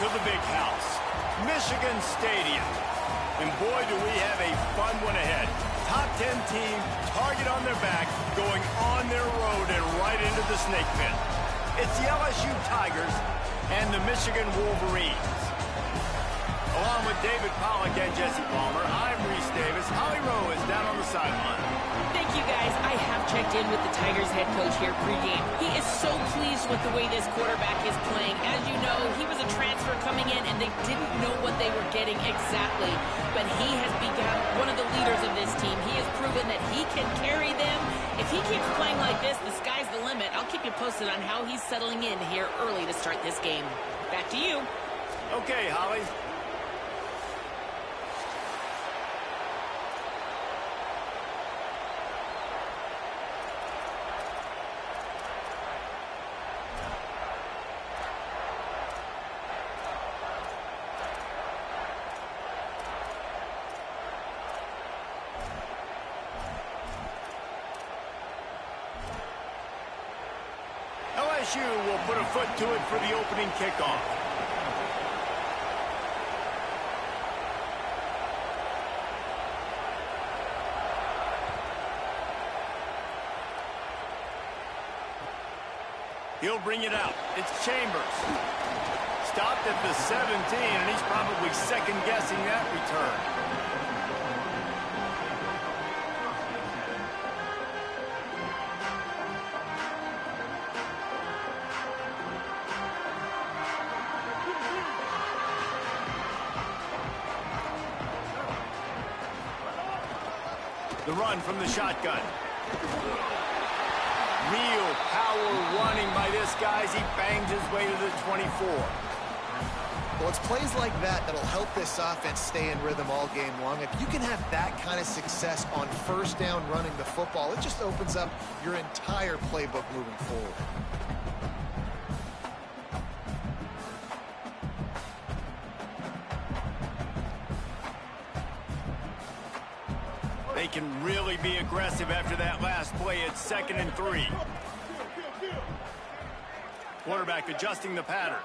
to the big house, Michigan Stadium. And boy, do we have a fun one ahead. Top 10 team, target on their back, going on their road and right into the snake pit. It's the LSU Tigers and the Michigan Wolverines. Along with David Pollack and Jesse Palmer, I'm Reese Davis. Holly Rowe is down on the sideline. Thank you, guys. I have checked in with the Tigers head coach here pregame. He is so pleased with the way this quarterback is playing. As you know, he was a transfer coming in, and they didn't know what they were getting exactly. But he has become one of the leaders of this team. He has proven that he can carry them. If he keeps playing like this, the sky's the limit. I'll keep you posted on how he's settling in here early to start this game. Back to you. Okay, Holly. LSU will put a foot to it for the opening kickoff. He'll bring it out. It's Chambers. Stopped at the 17, and he's probably second-guessing that return. The run from the shotgun. Real power running by this guy as he bangs his way to the 24. Well, it's plays like that that'll help this offense stay in rhythm all game long. If you can have that kind of success on first down running the football, it just opens up your entire playbook moving forward. They can really be aggressive after that last play. It's 2nd and 3. Quarterback adjusting the pattern.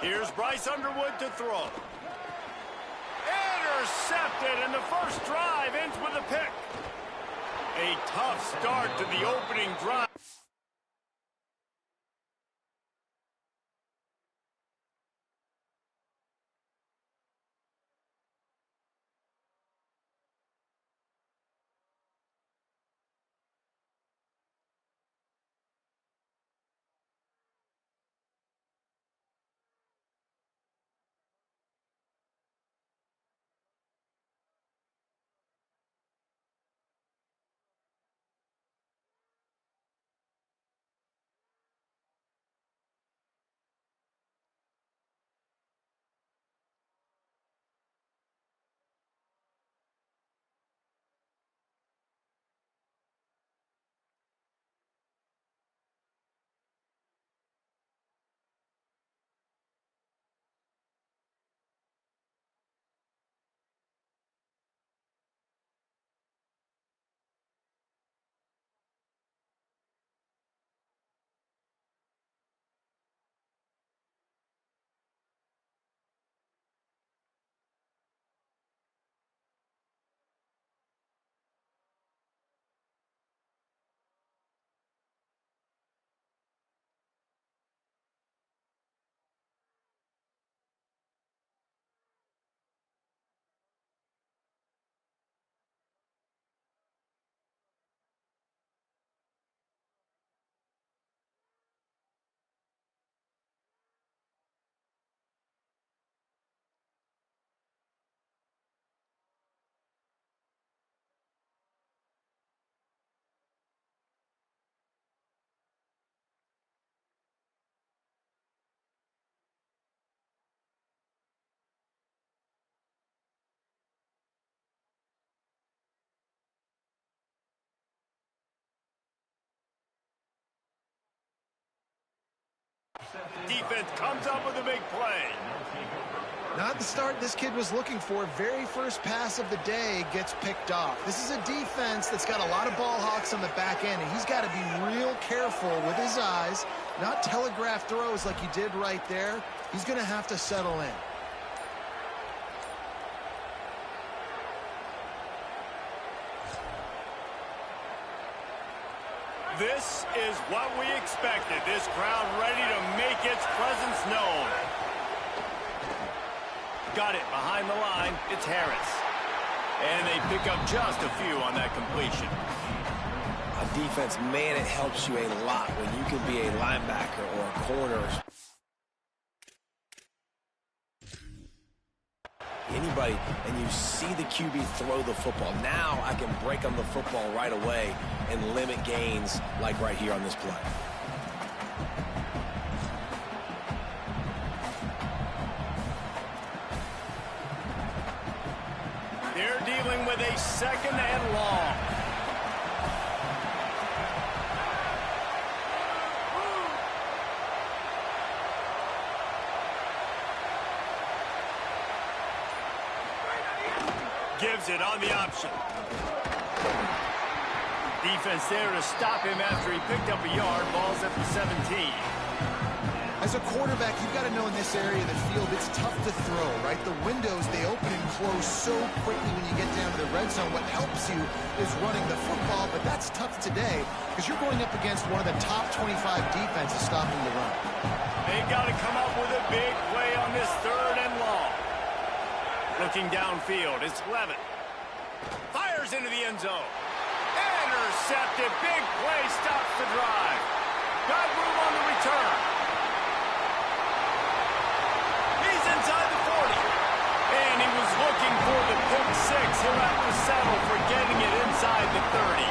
Here's Bryce Underwood to throw. Intercepted, and the first drive ends with a pick. A tough start to the opening drive. Defense comes up with a big play. Not the start this kid was looking for. Very first pass of the day gets picked off. This is a defense that's got a lot of ball hawks on the back end, and he's got to be real careful with his eyes, not telegraph throws like he did right there. He's going to have to settle in. This is what we expected. This crowd ready to make its presence known. Got it behind the line. It's Harris. And they pick up just a few on that completion. On defense, man, it helps you a lot when you can be a linebacker or a corner. Anybody, and you see the QB throw the football. Now I can break on the football right away and limit gains like right here on this play. They're dealing with a second and long. Gives it on the option. Defense there to stop him after he picked up a yard. Ball's at the 17. As a quarterback, you've got to know in this area of the field, it's tough to throw, right? The windows, they open and close so quickly when you get down to the red zone. What helps you is running the football, but that's tough today because you're going up against one of the top 25 defenses stopping the run. They got to come up with a big play on this third and long. Looking downfield, it's Levitt. Fires into the end zone. Intercepted. Big play stops the drive. Got room on the return. He's inside the 40. And he was looking for the pick six. He'll have to settle for getting it inside the 30.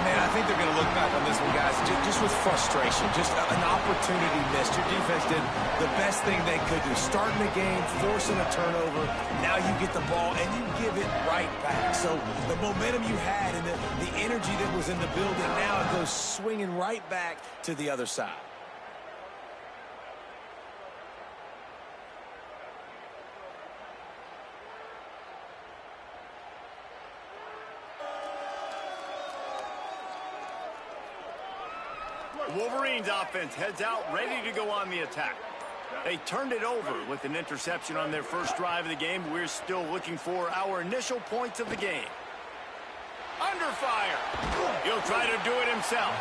Man, I think they're going to look back on this one, guys, just with frustration, just an opportunity missed. Your defense did the best thing they could do, starting the game, forcing a turnover. Now you get the ball, and you give it right back. So the momentum you had and the energy that was in the building, now it goes swinging right back to the other side. Wolverines offense heads out, ready to go on the attack. They turned it over with an interception on their first drive of the game. We're still looking for our initial points of the game. Under fire. He'll try to do it himself.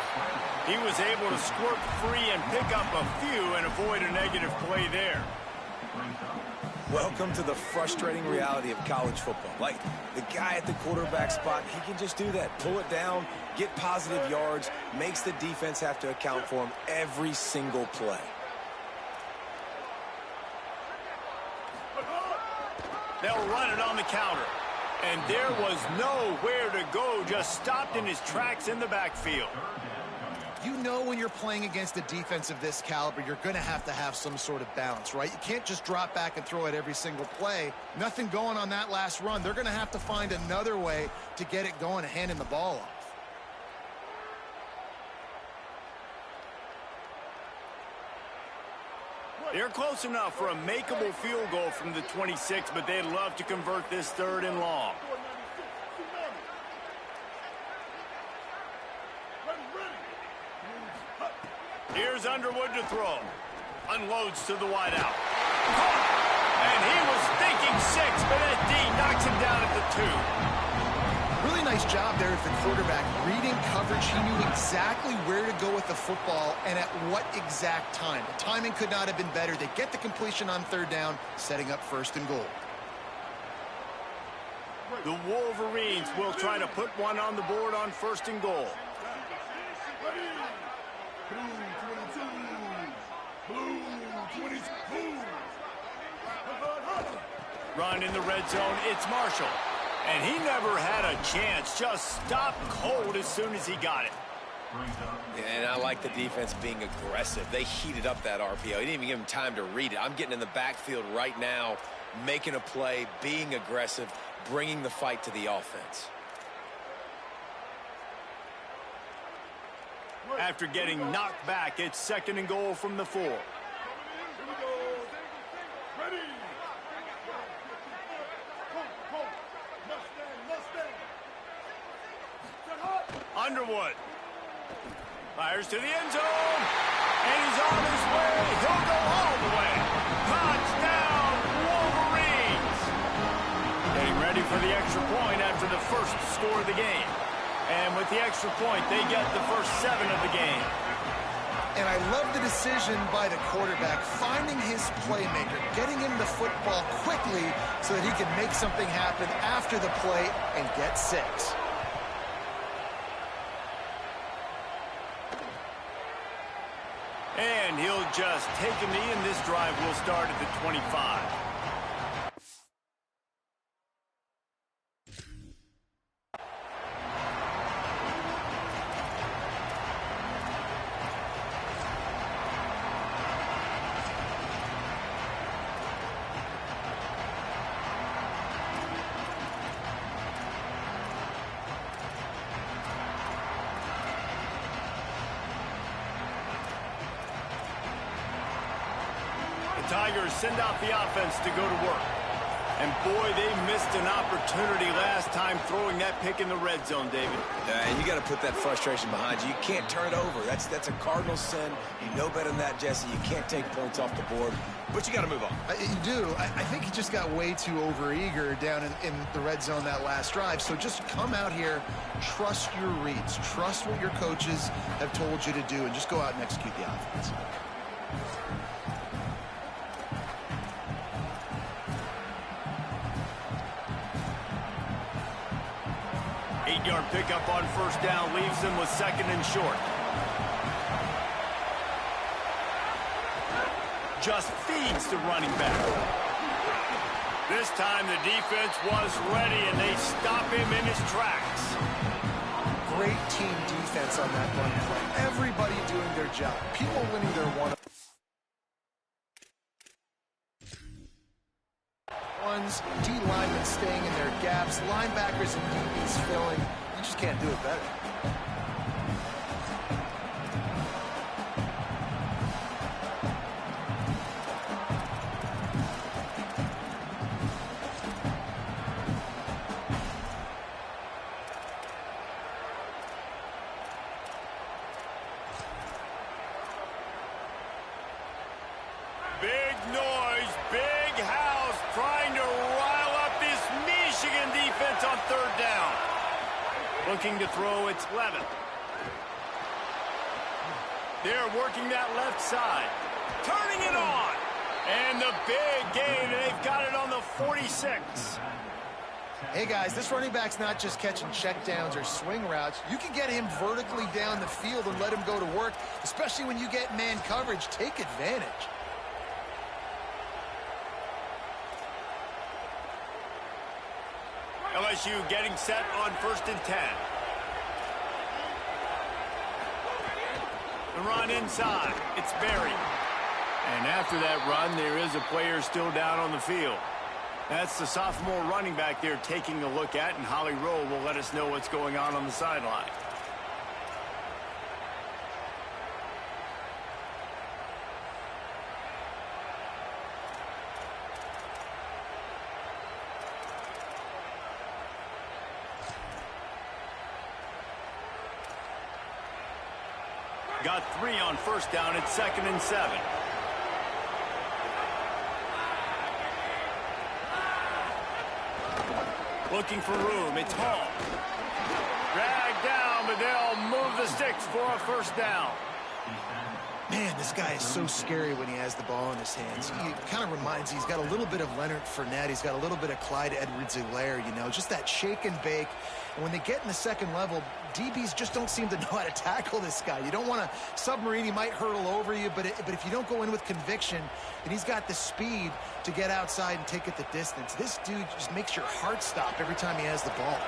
He was able to squirt free and pick up a few and avoid a negative play there. Welcome to the frustrating reality of college football. Like, the guy at the quarterback spot, he can just do that. Pull it down, get positive yards, makes the defense have to account for him every single play. They'll run it on the counter. And there was nowhere to go, just stopped in his tracks in the backfield. You know when you're playing against a defense of this caliber, you're going to have some sort of balance, right? You can't just drop back and throw it every single play. Nothing going on that last run. They're going to have to find another way to get it going and handing the ball off. They're close enough for a makeable field goal from the 26, but they'd love to convert this third and long. Here's Underwood to throw. Unloads to the wideout. And he was thinking 6, but Ed D knocks him down at the 2. Really nice job there as the quarterback. Reading coverage, he knew exactly where to go with the football and at what exact time. The timing could not have been better. They get the completion on third down, setting up first and goal. The Wolverines will try to put one on the board on first and goal. Run in the red zone, it's Marshall. And he never had a chance, just stopped cold as soon as he got it. And I like the defense being aggressive. They heated up that RPO. He didn't even give him time to read it. I'm getting in the backfield right now, making a play, being aggressive, bringing the fight to the offense. After getting knocked back, it's second and goal from the 4. Underwood fires to the end zone, and he's on his way. He'll go all the way. Touchdown, Wolverines! Getting ready for the extra point after the first score of the game. And with the extra point, they get the first 7 of the game. And I love the decision by the quarterback, finding his playmaker, getting him the football quickly so that he can make something happen after the play and get 6. And he'll just take a knee, and this drive will start at the 25. Tigers send out the offense to go to work. And boy, they missed an opportunity last time throwing that pick in the red zone, David. You got to put that frustration behind you. You can't turn it over. That's a cardinal sin. You know better than that, Jesse. You can't take points off the board, but you got to move on. You do. I think he just got way too overeager down in the red zone that last drive. So just come out here, trust your reads, trust what your coaches have told you to do, and just go out and execute the offense. 8-yard pickup on first down leaves them with 2nd and short. Just feeds the running back. This time the defense was ready, and they stop him in his tracks. Great team defense on that run play. Everybody doing their job. People winning their one-on-ones, D linemen staying in their gaps, linebackers and DBs filling. You just can't do it better. Big noise, big house, trying to rile up this Michigan defense on 3rd down. Looking to throw, it's Levin. They're working that left side. Turning it on. And the big gain, they've got it on the 46. Hey, guys, this running back's not just catching checkdowns or swing routes. You can get him vertically down the field and let him go to work, especially when you get man coverage. Take advantage. LSU getting set on 1st and 10. The run inside. It's Berry. And after that run, there is a player still down on the field. That's the sophomore running back they're taking a look at, and Holly Rowe will let us know what's going on the sideline. Got 3 on 1st down. It's 2nd and 7. Looking for room. It's Hall. Dragged down, but they'll move the sticks for a 1st down. Man, this guy is so scary when he has the ball in his hands. He kind of reminds me, he's got a little bit of Leonard Fournette. He's got a little bit of Clyde Edwards-Helaire, you know, just that shake and bake. And when they get in the second level, DBs just don't seem to know how to tackle this guy. You don't want to submarine. He might hurtle over you, but if you don't go in with conviction, and he's got the speed to get outside and take it the distance. This dude just makes your heart stop every time he has the ball.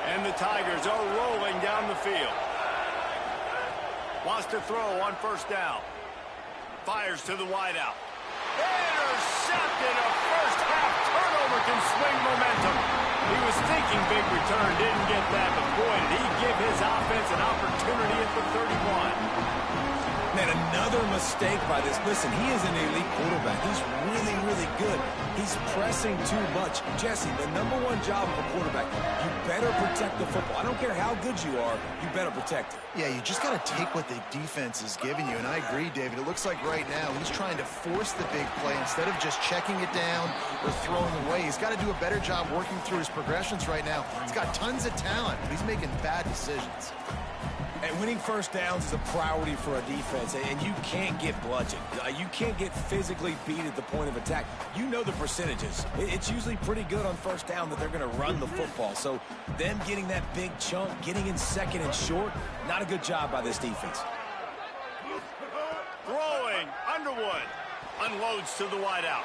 And the Tigers are rolling down the field. Wants to throw on 1st down. Fires to the wideout. Intercepted. A first-half turnover can swing momentum. He was thinking big return, didn't get that, but boy, did he give his offense an opportunity at the 31. Man, another mistake by this. Listen, he is an elite quarterback. He's really, really good. He's pressing too much. Jesse, the #1 job of a quarterback, you better protect the football. I don't care how good you are, you better protect it. Yeah, you just got to take what the defense is giving you, and I agree, David. It looks like right now he's trying to force the big play instead of just checking it down or throwing away. He's got to do a better job working through his progressions right now. He's got tons of talent, but he's making bad decisions. And winning first downs is a priority for a defense, and you can't get bludgeoned. You can't get physically beat at the point of attack. You know the percentages. It's usually pretty good on first down that they're going to run the football. So them getting that big chunk, getting in second and short, not a good job by this defense. Throwing, Underwood unloads to the wideout.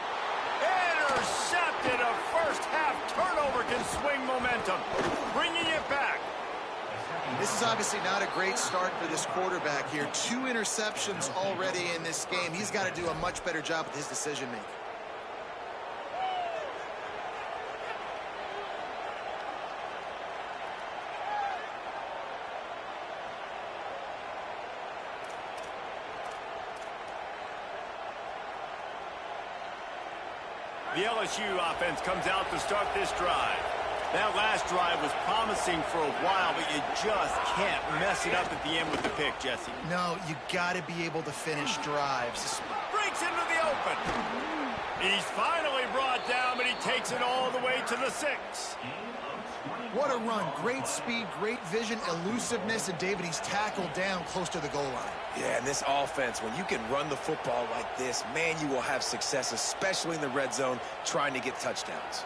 Intercepted. A first half turnover can swing momentum, bringing it back. This is obviously not a great start for this quarterback here. 2 interceptions already in this game. He's got to do a much better job with his decision-making. The LSU offense comes out to start this drive. That last drive was promising for a while, but you just can't mess it up at the end with the pick, Jesse. No, you got to be able to finish drives. Breaks into the open. He's finally brought down, but he takes it all the way to the 6. What a run. Great speed, great vision, elusiveness, and David, he's tackled down close to the goal line. Yeah, and this offense, when you can run the football like this, man, you will have success, especially in the red zone, trying to get touchdowns.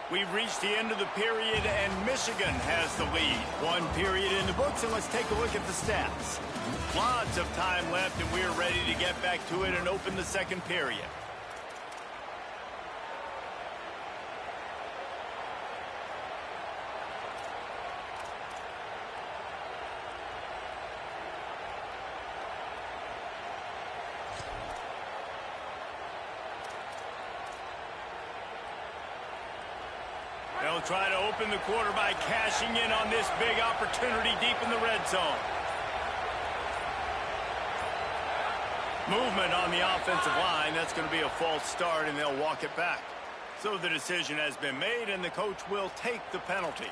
We've reached the end of the period, and Michigan has the lead. 1 period in the books, and let's take a look at the stats. Lots of time left, and we're ready to get back to it and open the second period. They'll try to open the quarter by cashing in on this big opportunity deep in the red zone. Movement on the offensive line. That's going to be a false start, and they'll walk it back. So the decision has been made, and the coach will take the penalty.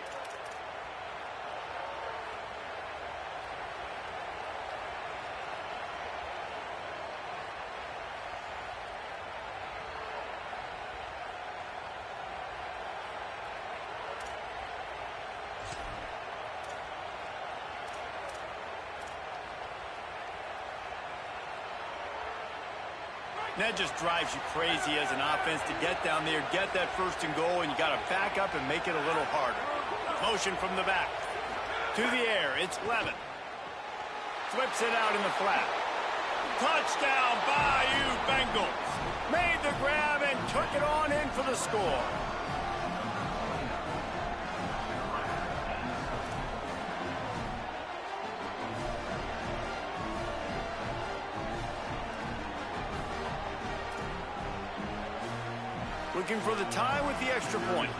That just drives you crazy as an offense to get down there, get that first and goal, and you got to back up and make it a little harder. Motion from the back. To the air, it's Levin. Flips it out in the flat. Touchdown, Bayou Bengals. Made the grab and took it on in for the score. Looking for the tie with the extra point.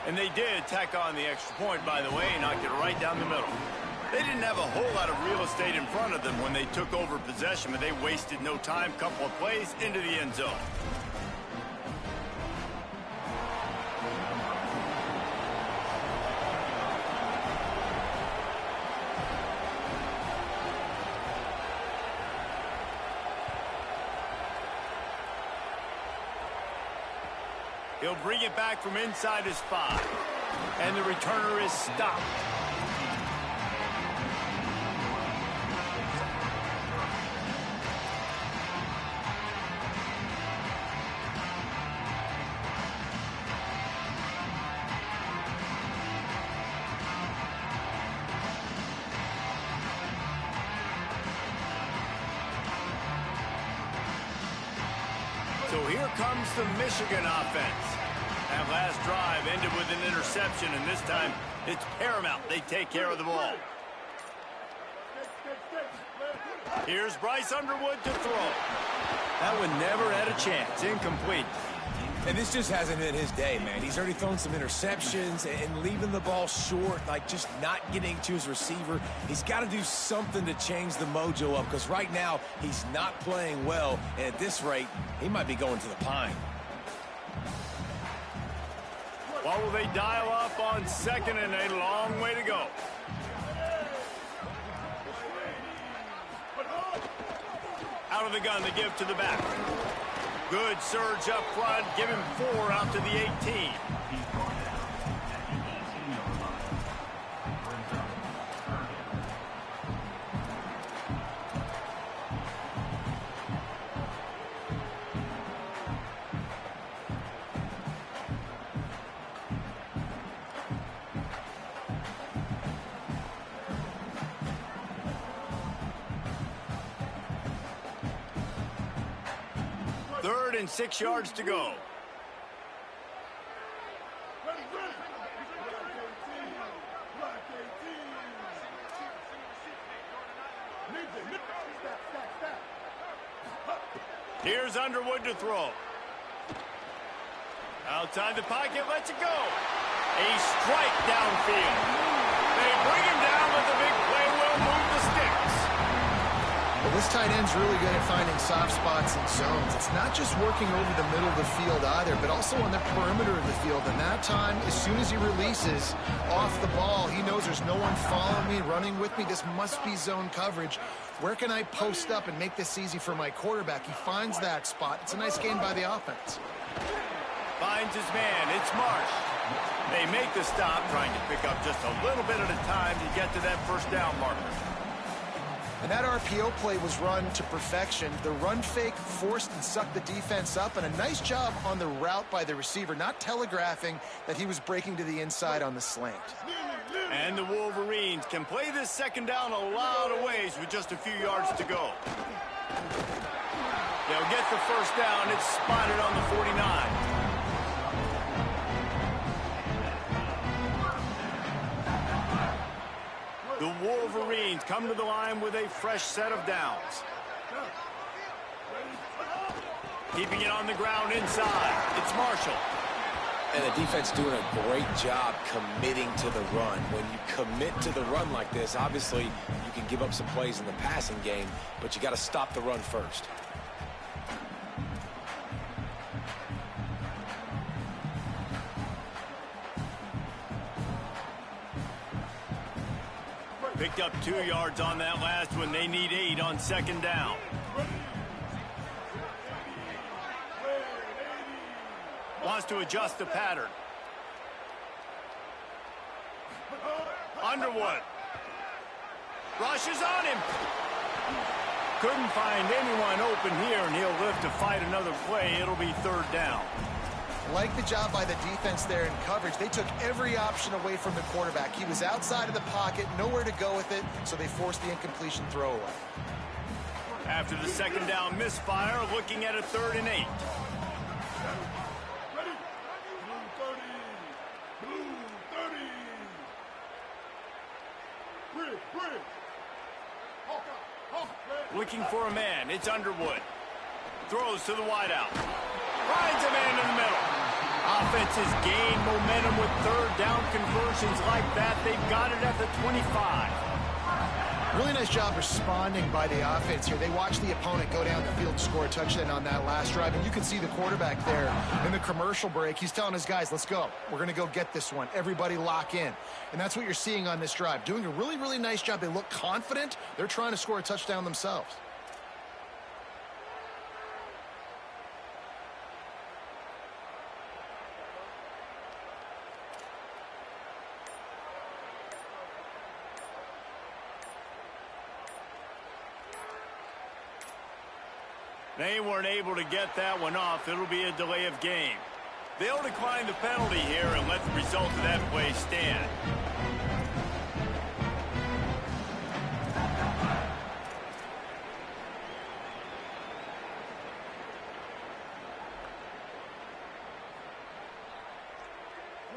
And they did tack on the extra point, by the way, and knocked it right down the middle. They didn't have a whole lot of real estate in front of them when they took over possession, but they wasted no time. Couple of plays into the end zone. He'll bring it back from inside his 5. And the returner is stopped. So here comes the Michigan offense. That last drive ended with an interception, and this time it's paramount they take care of the ball. Here's Bryce Underwood to throw. That one never had a chance. Incomplete. And this just hasn't been his day, man. He's already thrown some interceptions and leaving the ball short, like just not getting to his receiver. He's got to do something to change the mojo up, because right now he's not playing well, and at this rate, he might be going to the pine. What will they dial up on second and a long way to go? Out of the gun, the give to the back. Good surge up front. Give him 4 out to the 18. Third and 6 yards to go. Here's Underwood to throw. Outside the pocket, lets it go. A strike downfield. They bring him down, but the big play will move the sticks. Well, this tight end's really good at finding soft spots and zones. It's not just working over the middle of the field either, but also on the perimeter of the field. And that time, as soon as he releases off the ball, he knows there's no one following me, running with me. This must be zone coverage. Where can I post up and make this easy for my quarterback? He finds that spot. It's a nice gain by the offense. Finds his man. It's Marsh. They make the stop, trying to pick up just a little bit at a time to get to that first down marker. And that RPO play was run to perfection. The run fake forced and sucked the defense up, and a nice job on the route by the receiver, not telegraphing that he was breaking to the inside on the slant. And the Wolverines can play this second down a lot of ways with just a few yards to go. They'll get the first down. It's spotted on the 49. The Wolverines come to the line with a fresh set of downs. Keeping it on the ground inside. It's Marshall. And the defense doing a great job committing to the run. When you commit to the run like this, obviously you can give up some plays in the passing game, but you got to stop the run first. Picked up 2 yards on that last one. They need 8 on second down. Wants to adjust the pattern. Underwood. Rushes on him. Couldn't find anyone open here, and he'll live to fight another play. It'll be third down. Like the job by the defense there in coverage. They took every option away from the quarterback. He was outside of the pocket, nowhere to go with it, so they forced the incompletion throwaway. After the second down misfire, looking at a 3rd and 8. Looking for a man. It's Underwood. Throws to the wideout. Finds a man in the middle. Offenses gain momentum with third down conversions like that. They've got it at the 25. Really nice job responding by the offense here. They watched the opponent go down the field and score a touchdown on that last drive. And you can see the quarterback there in the commercial break. He's telling his guys, let's go. We're going to go get this one. Everybody lock in. And that's what you're seeing on this drive. Doing a really, really nice job. They look confident. They're trying to score a touchdown themselves. They weren't able to get that one off. It'll be a delay of game. They'll decline the penalty here and let the result of that play stand.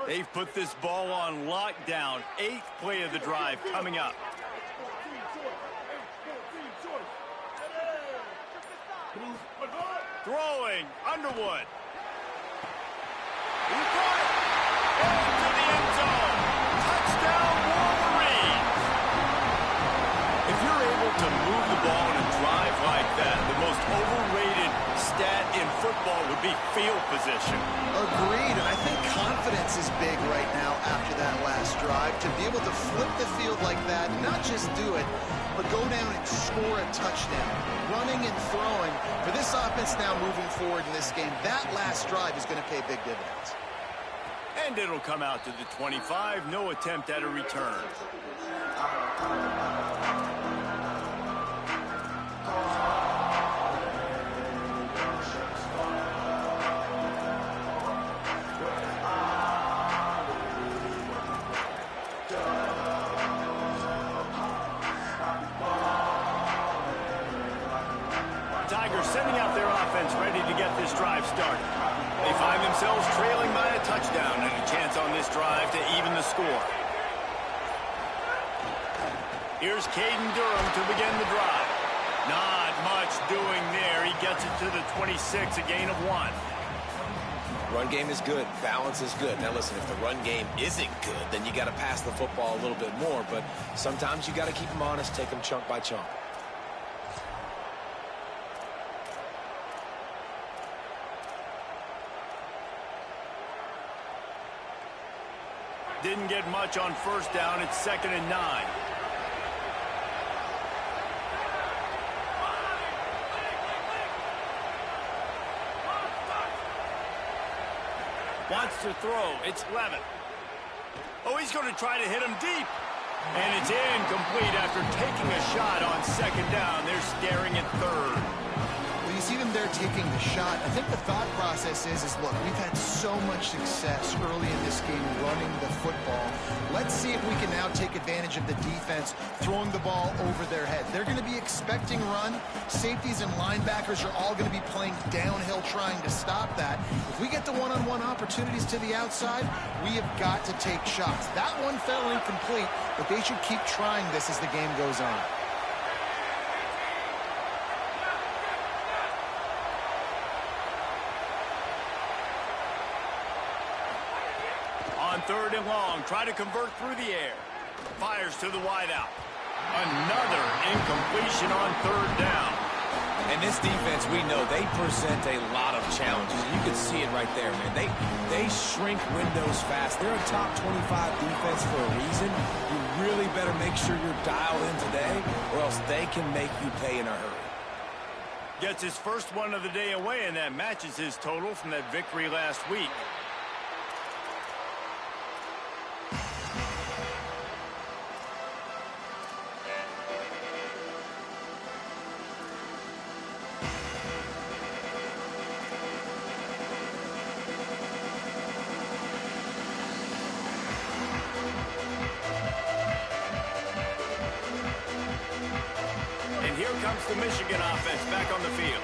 They've put this ball on lockdown. 8th play of the drive coming up. throwing. Underwood. He caught it. Into the end zone. Touchdown, Wolverines. If you're able to move the ball in a drive like that, the most overrated stat in football would be field position. Agreed, and I think confidence is big right now after that last drive. To be able to flip the field like that, not just do it, but go down and score a touchdown. Running and throwing. For this offense now moving forward in this game, that last drive is going to pay big dividends. And it'll come out to the 25. No attempt at a return. Tigers sending out their offense ready to get this drive started. They find themselves trailing by a touchdown and a chance on this drive to even the score. Here's Caden Durham to begin the drive. Not much doing there. He gets it to the 26, a gain of 1. Run game is good. Balance is good. Now, listen, if the run game isn't good, then you got to pass the football a little bit more. But sometimes you got to keep them honest, take them chunk by chunk. Didn't get much on first down. It's 2nd and 9. Wants to throw. It's Levin. Oh, he's going to try to hit him deep. And it's incomplete after taking a shot on 2nd down. They're staring at 3rd. Well, you see them there taking the shot. I think the thought process is look, we've had so much success early in this game running the football. Let's see if we can now take advantage of the defense throwing the ball over their head. They're going to be expecting run. Safeties and linebackers are all going to be playing downhill trying to stop that. If we get the one-on-one opportunities to the outside, we have got to take shots. That one fell incomplete, but they should keep trying this as the game goes on. On 3rd and long, try to convert through the air. Fires to the wideout. Another incompletion on 3rd down. And this defense, we know, they present a lot of challenges. You can see it right there, man. They shrink windows fast. They're a top 25 defense for a reason. You really better make sure you're dialed in today, or else they can make you pay in a hurry. Gets his first one of the day away, and that matches his total from that victory last week. Here comes the Michigan offense back on the field.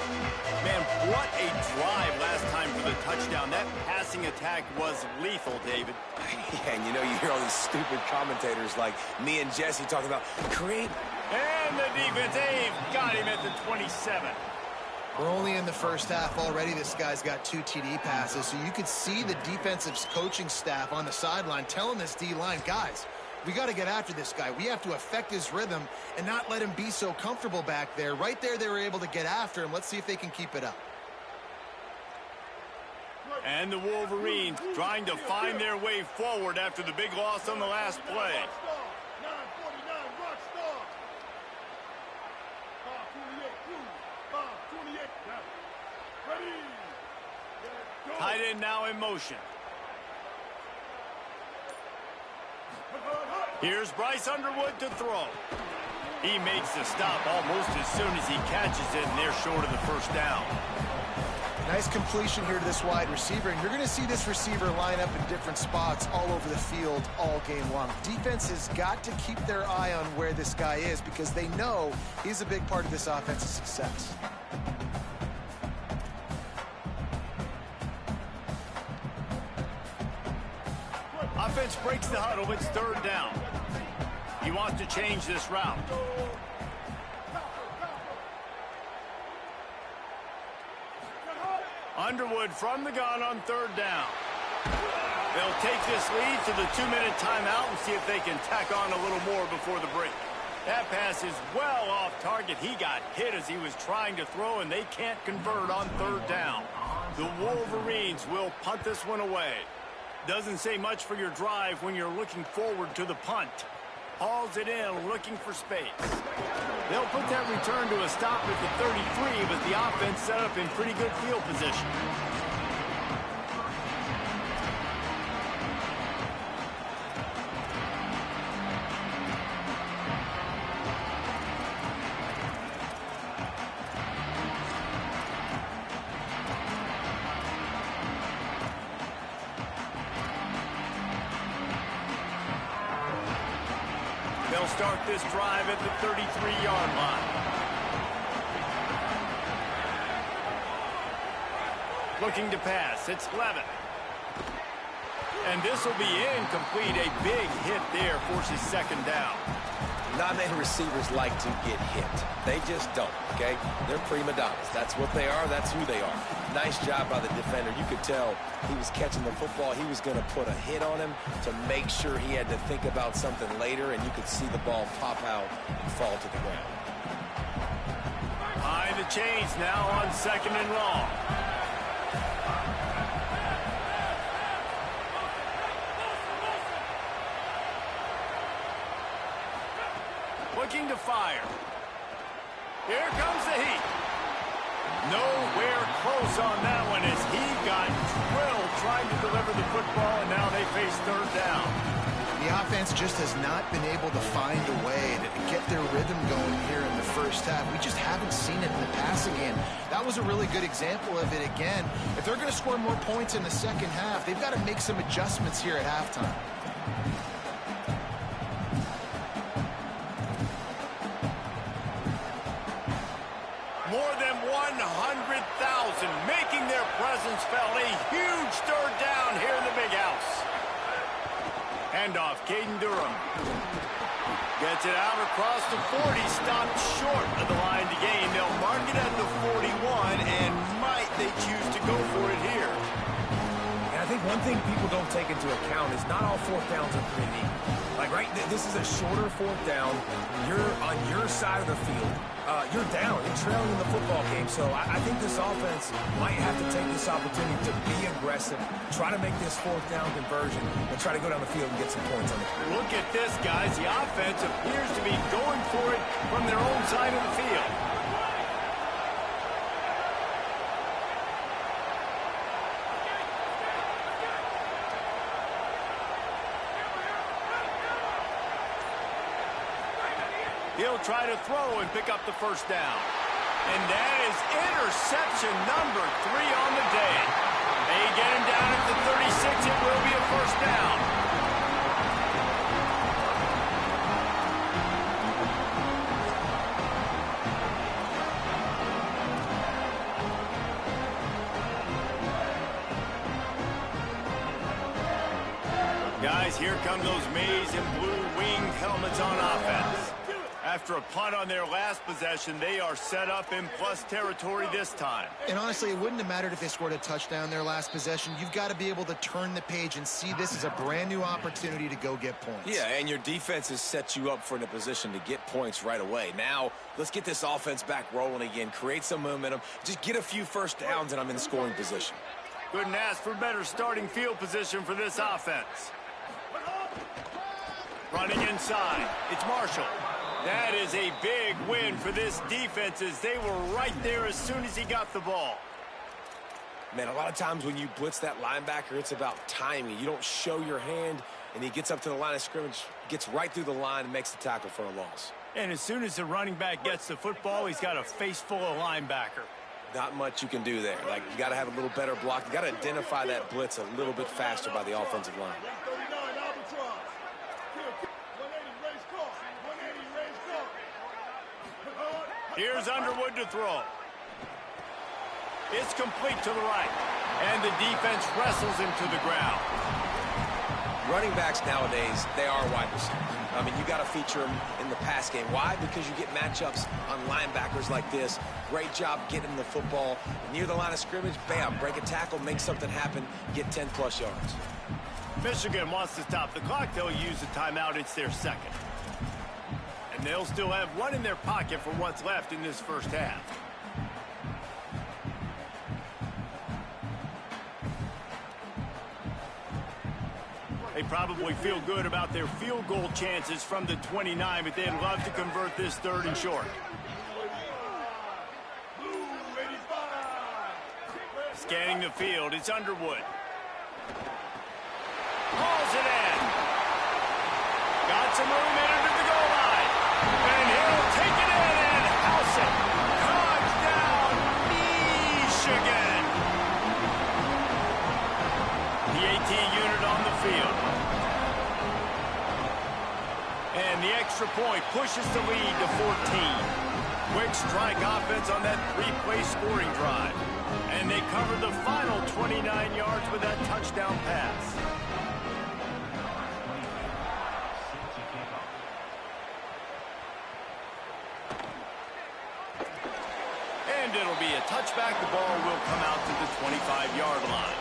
Man, what a drive last time for the touchdown. That passing attack was lethal, David. Yeah, and you know, you hear all these stupid commentators like me and Jesse talking about create. And the defense, they've got him at the 27. We're only in the first half already. This guy's got 2 TD passes, so you could see the defensive coaching staff on the sideline telling this D-line, guys, we got to get after this guy. We have to affect his rhythm and not let him be so comfortable back there. Right there, they were able to get after him. Let's see if they can keep it up. And the Wolverines trying to find their way forward after the big loss on the last play. Tight end now in motion. Here's Bryce Underwood to throw. He makes the stop almost as soon as he catches it, and they're short of the first down. Nice completion here to this wide receiver, and you're going to see this receiver line up in different spots all over the field all game long. Defense has got to keep their eye on where this guy is because they know he's a big part of this offense's success. Offense breaks the huddle. It's 3rd down. He wants to change this route. Underwood from the gun on third down. They'll take this lead to the 2-minute timeout and see if they can tack on a little more before the break. That pass is well off target. He got hit as he was trying to throw, and they can't convert on third down. The Wolverines will punt this one away. Doesn't say much for your drive when you're looking forward to the punt. Hauls it in, looking for space. They'll put that return to a stop at the 33, but the offense set up in pretty good field position. They'll start this drive at the 33-yard line. Looking to pass. It's Levin. And this will be incomplete. A big hit there forces second down. Not many receivers like to get hit. They just don't, okay? They're prima donnas. That's what they are. That's who they are. Nice job by the defender. You could tell he was catching the football. He was going to put a hit on him to make sure he had to think about something later, and you could see the ball pop out and fall to the ground. Behind the chains now on second and long. Looking to fire. Here comes the heat. Nowhere close on that one as he got drilled trying to deliver the football, and now they face third down. The offense just has not been able to find a way to get their rhythm going here in the first half. We just haven't seen it in the passing game. That was a really good example of it again. If they're going to score more points in the second half, they've got to make some adjustments here at halftime. More than 100,000 making their presence felt. A huge third down here in the big house. Handoff, Caden Durham. Gets it out across the 40, stopped short of the line to gain. They'll mark it at the 41, and might they choose to go for it here. And I think one thing people don't take into account is not all fourth downs are created equal. Like, right, this is a shorter fourth down. You're on your side of the field. You're down. You're trailing in the football game. So I think this offense might have to take this opportunity to be aggressive, try to make this fourth down conversion, and try to go down the field and get some points on it. Look at this, guys. The offense appears to be going for it from their own side of the field. He'll try to throw and pick up the first down. And that is interception number 3 on the day. They get him down at the 36. It will be a first down. Guys, here come those maize and blue winged helmets on offense. After a punt on their last possession, they are set up in plus territory this time. And honestly, it wouldn't have mattered if they scored a touchdown their last possession. You've got to be able to turn the page and see this as a brand new opportunity to go get points. Yeah, and your defense has set you up for in a position to get points right away. Now, let's get this offense back rolling again, create some momentum, just get a few first downs, and I'm in scoring position. Couldn't ask for better starting field position for this offense. Running inside, it's Marshall. That is a big win for this defense as they were right there as soon as he got the ball. Man, a lot of times when you blitz that linebacker, it's about timing. You don't show your hand, and he gets up to the line of scrimmage, gets right through the line, and makes the tackle for a loss. And as soon as the running back gets the football, he's got a face full of linebacker. Not much you can do there. Like, you got to have a little better block. You got to identify that blitz a little bit faster by the offensive line. Here's Underwood to throw. It's complete to the right. And the defense wrestles him to the ground. Running backs nowadays, they are wide receivers. I mean, you got to feature them in the pass game. Why? Because you get matchups on linebackers like this. Great job getting the football near the line of scrimmage. Bam, break a tackle, make something happen, get 10-plus yards. Michigan wants to stop the clock. They'll use a timeout. It's their second. And they'll still have one in their pocket for what's left in this first half. They probably feel good about their field goal chances from the 29, but they'd love to convert this third and short. Scanning the field, it's Underwood. Hauls it in. Got some room in under the goal line. And he'll take it in and house it. Touchdown, Michigan. The 18 unit on the field. And the extra point pushes the lead to 14. Quick strike offense on that three-play scoring drive. And they cover the final 29 yards with that touchdown pass. And it'll be a touchback. The ball will come out to the 25-yard line.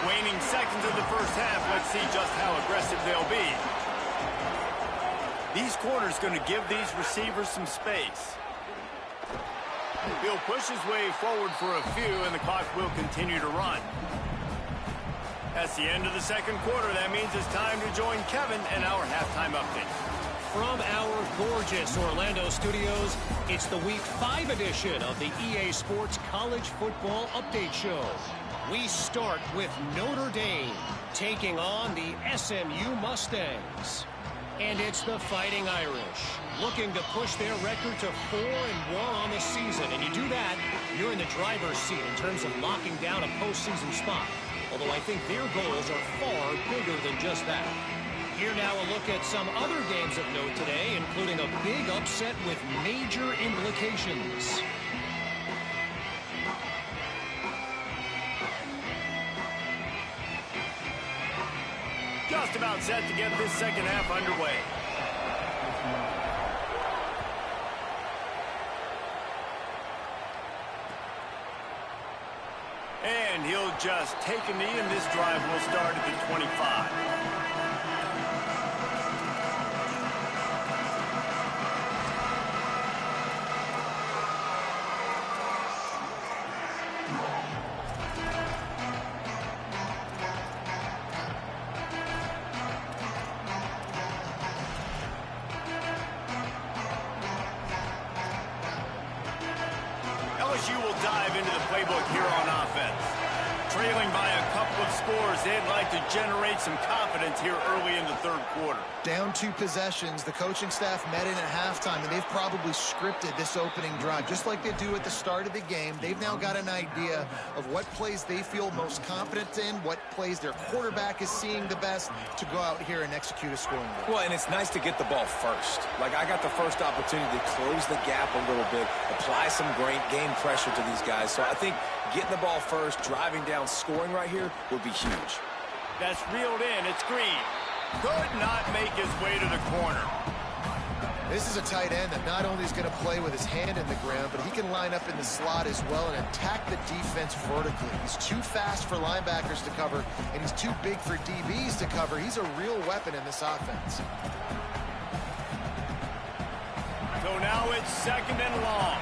Waning seconds of the first half. Let's see just how aggressive they'll be. These corners going to give these receivers some space. He'll push his way forward for a few, and the clock will continue to run. That's the end of the second quarter. That means it's time to join Kevin and our halftime update. From our gorgeous Orlando studios, it's the Week 5 edition of the EA Sports College Football Update Show. We start with Notre Dame taking on the SMU Mustangs. And it's the Fighting Irish looking to push their record to 4-1 on the season. And you do that, you're in the driver's seat in terms of locking down a postseason spot. Although I think their goals are far bigger than just that. Here now a look at some other games of note today, including a big upset with major implications. Just about set to get this second half underway. And he'll just take a knee, and this drive will start at the 25. LSU will dive into the playbook here on offense. Trailing by a couple of scores, they'd like to generate some confidence here early in the third quarter. Down 2 possessions, the coaching staff met in at halftime, and they've probably scripted this opening drive. Just like they do at the start of the game, they've now got an idea of what plays they feel most confident in, what plays their quarterback is seeing the best to go out here and execute a scoring drive. Well, and it's nice to get the ball first. Like, I got the first opportunity to close the gap a little bit, apply some great game pressure to these guys. So I think getting the ball first, driving down, scoring right here would be huge. That's reeled in. It's Green. Could not make his way to the corner. This is a tight end that not only is going to play with his hand in the ground, but he can line up in the slot as well and attack the defense vertically. He's too fast for linebackers to cover, and he's too big for DBs to cover. He's a real weapon in this offense. So now it's second and long.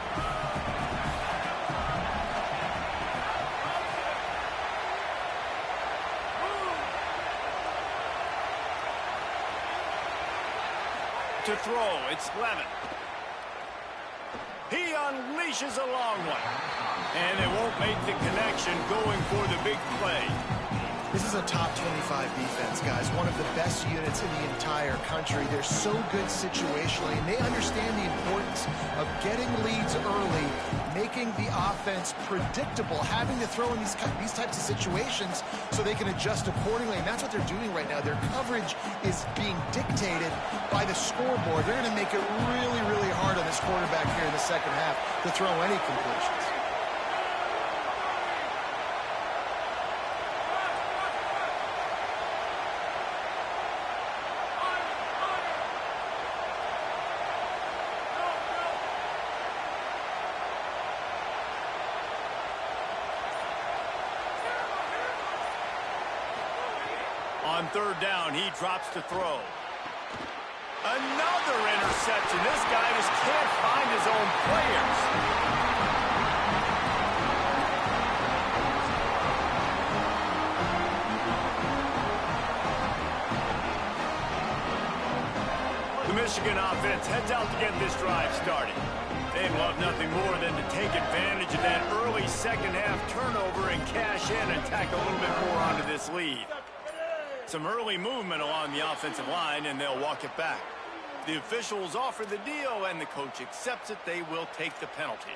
To throw, it's Levin. He unleashes a long one. And they won't make the connection going for the big play. This is a top 25 defense, guys. One of the best units in the entire country. They're so good situationally, and they understand the importance of getting leads early, making the offense predictable, having to throw in these types of situations so they can adjust accordingly. And that's what they're doing right now. Their coverage is being dictated by the scoreboard. They're going to make it really, really hard on this quarterback here in the second half to throw any completions. On third down, he drops to throw. Another interception. This guy just can't find his own players. The Michigan offense heads out to get this drive started. They'd love nothing more than to take advantage of that early second half turnover and cash in and tack a little bit more onto this lead. Some early movement along the offensive line, and they'll walk it back. The officials offer the deal, and the coach accepts it. They will take the penalty.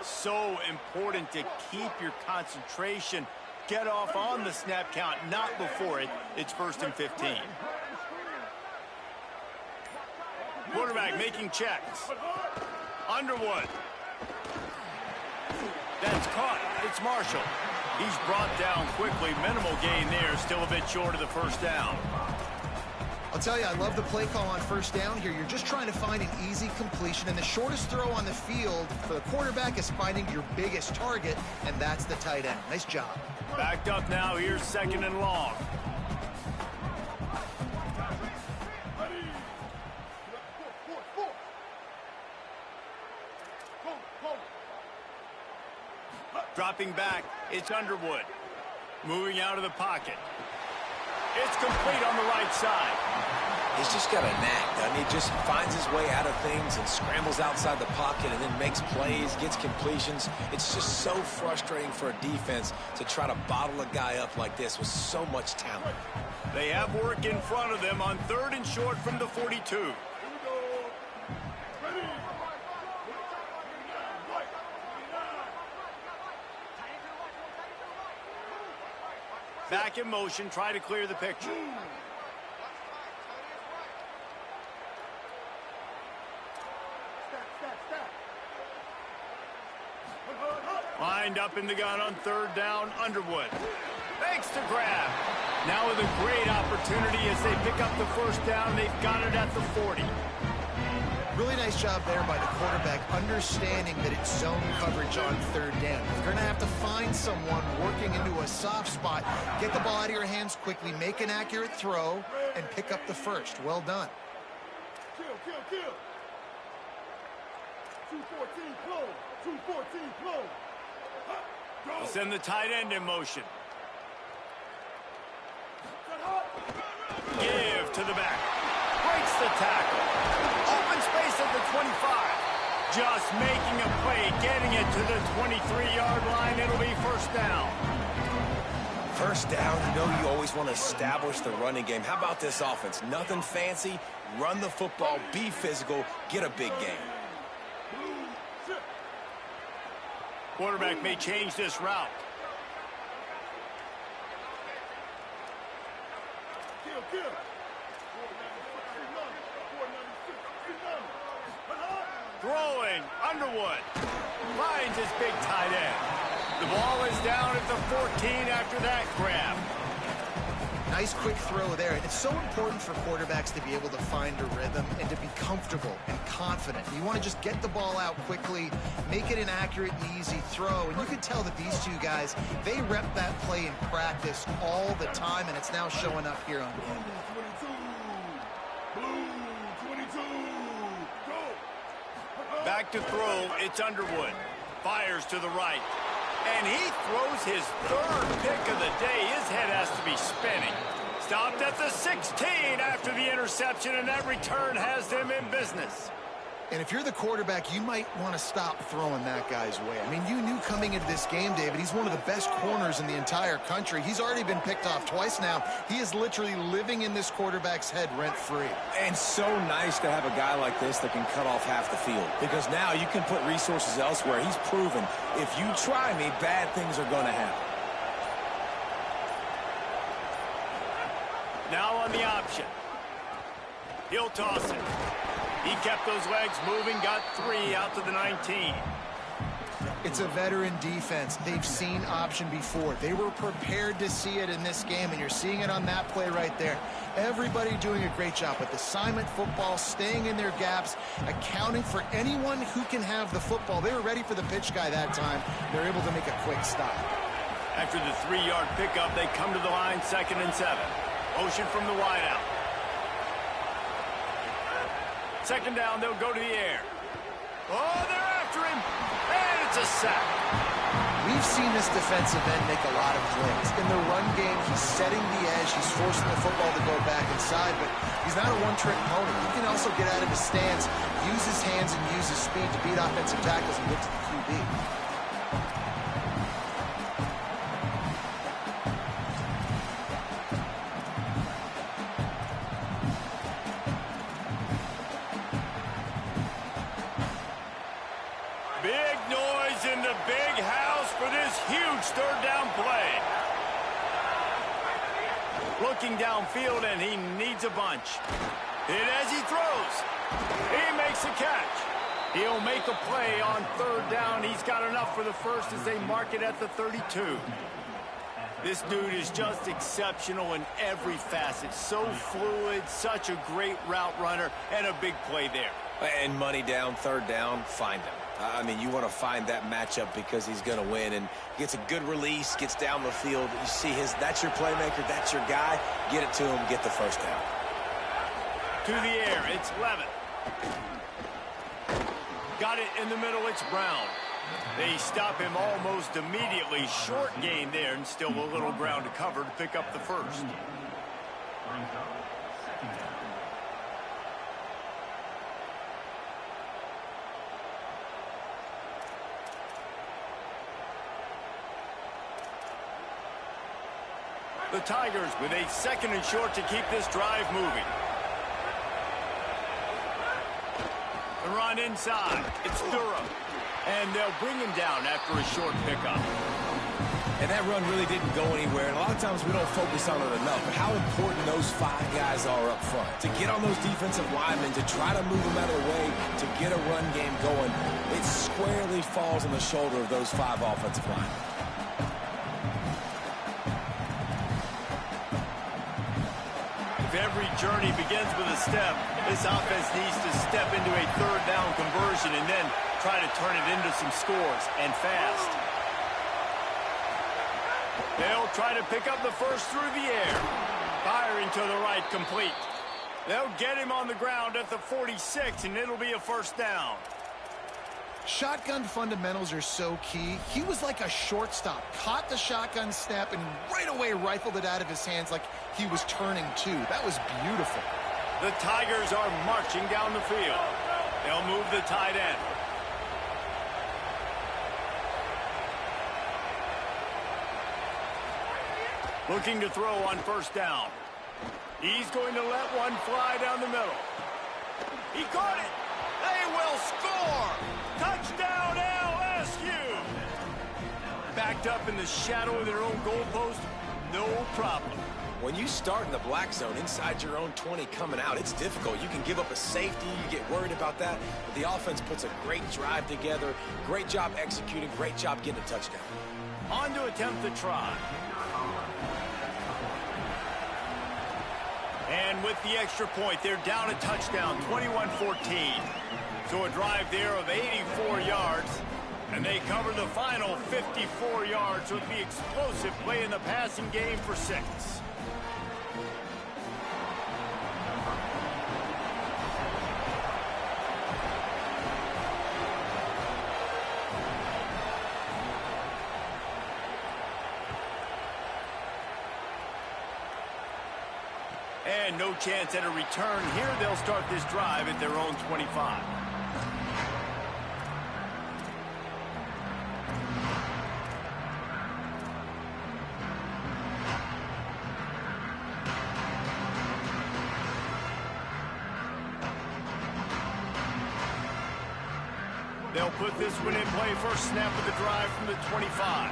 So important to keep your concentration. Get off on the snap count, not before it. It's 1st and 15. Quarterback making checks. Underwood. That's caught. It's Marshall. He's brought down quickly. Minimal gain there. Still a bit short of the first down. I'll tell you, I love the play call on first down here. You're just trying to find an easy completion, and the shortest throw on the field for the quarterback is finding your biggest target, and that's the tight end. Nice job. Backed up now. Here's 2nd and long. Dropping back, it's Underwood. Moving out of the pocket. It's complete on the right side. He's just got a knack, doesn't he? Just finds his way out of things and scrambles outside the pocket and then makes plays, gets completions. It's just so frustrating for a defense to try to bottle a guy up like this with so much talent. They have work in front of them on 3rd and short from the 42. Back in motion, try to clear the picture. Lined up in the gun on 3rd down, Underwood. Makes the grab. Now with a great opportunity as they pick up the first down. They've got it at the 40. Really nice job there by the quarterback, understanding that it's zone coverage on 3rd down. You're going to have to find someone working into a soft spot, get the ball out of your hands quickly, make an accurate throw, and pick up the first. Well done. Kill. 214 close. 214 close. They'll send the tight end in motion. Give to the back. Breaks the tackle. Open space at the 25. Just making a play, getting it to the 23-yard line. It'll be first down. First down, you know you always want to establish the running game. How about this offense? Nothing fancy. Run the football, be physical, get a big gain. Quarterback may change this route. Throwing, Underwood finds his big tight end. The ball is down at the 14 after that grab. Nice quick throw there, and it's so important for quarterbacks to be able to find a rhythm and to be comfortable and confident. You want to just get the ball out quickly, make it an accurate and easy throw, and you can tell that these two guys, they rep that play in practice all the time, and it's now showing up here on game day. Back to throw, it's Underwood. Fires to the right. And he throws his 3rd pick of the day. His head has to be spinning. Stopped at the 16 after the interception, and that return has them in business. And if you're the quarterback, you might want to stop throwing that guy's way. I mean, you knew coming into this game, David, he's one of the best corners in the entire country. He's already been picked off twice now. He is literally living in this quarterback's head rent-free. And so nice to have a guy like this that can cut off half the field, because now you can put resources elsewhere. He's proven if you try me, bad things are going to happen. Now on the option. He'll toss it. He kept those legs moving, got 3 out to the 19. It's a veteran defense. They've seen option before. They were prepared to see it in this game, and you're seeing it on that play right there. Everybody doing a great job with assignment football, staying in their gaps, accounting for anyone who can have the football. They were ready for the pitch guy that time. They're able to make a quick stop. After the 3-yard pickup, they come to the line, 2nd and 7. Motion from the wideout. 2nd down, they'll go to the air. Oh, they're after him, and it's a sack. We've seen this defensive end make a lot of plays. In the run game, he's setting the edge. He's forcing the football to go back inside, but he's not a one-trick pony. He can also get out of his stance, use his hands, and use his speed to beat offensive tackles and get to the QB. Big noise in the big house for this huge 3rd down play. Looking downfield, and he needs a bunch. Hit as he throws. He makes a catch. He'll make a play on 3rd down. He's got enough for the first as they mark it at the 32. This dude is just exceptional in every facet. So fluid, such a great route runner, and a big play there. And money down, 3rd down, find him. I mean, you want to find that matchup because he's going to win, and gets a good release, gets down the field. You see that's your playmaker, that's your guy. Get it to him, get the 1st down. To the air, it's Levitt. Got it in the middle, it's Brown. They stop him almost immediately. Short gain there, and still a little ground to cover to pick up the 1st. The Tigers with a 2nd and short to keep this drive moving. The run inside. It's Durham. And they'll bring him down after a short pickup. And that run really didn't go anywhere. And a lot of times we don't focus on it enough. But how important those 5 guys are up front. To get on those defensive linemen, to try to move them out of the way, to get a run game going, it squarely falls on the shoulder of those 5 offensive linemen. If every journey begins with a step, this offense needs to step into a 3rd down conversion and then try to turn it into some scores, and fast. They'll try to pick up the 1st through the air. Firing to the right, complete. They'll get him on the ground at the 46, and it'll be a 1st down. Shotgun fundamentals are so key. He was like a shortstop, caught the shotgun snap, and right away rifled it out of his hands like he was turning too. That was beautiful. The Tigers are marching down the field. They'll move the tight end. Looking to throw on 1st down. He's going to let one fly down the middle. He caught it. They will score. Touchdown, LSU. Backed up in the shadow of their own goalpost, no problem. When you start in the black zone inside your own 20 coming out, it's difficult. You can give up a safety. You get worried about that. But the offense puts a great drive together. Great job executing. Great job getting a touchdown. On to attempt the try. And with the extra point, they're down a touchdown, 21-14. So a drive there of 84 yards. And they cover the final 54 yards with the explosive play in the passing game for 6. And no chance at a return here. They'll start this drive at their own 25. They'll put this one in play. First snap of the drive from the 25.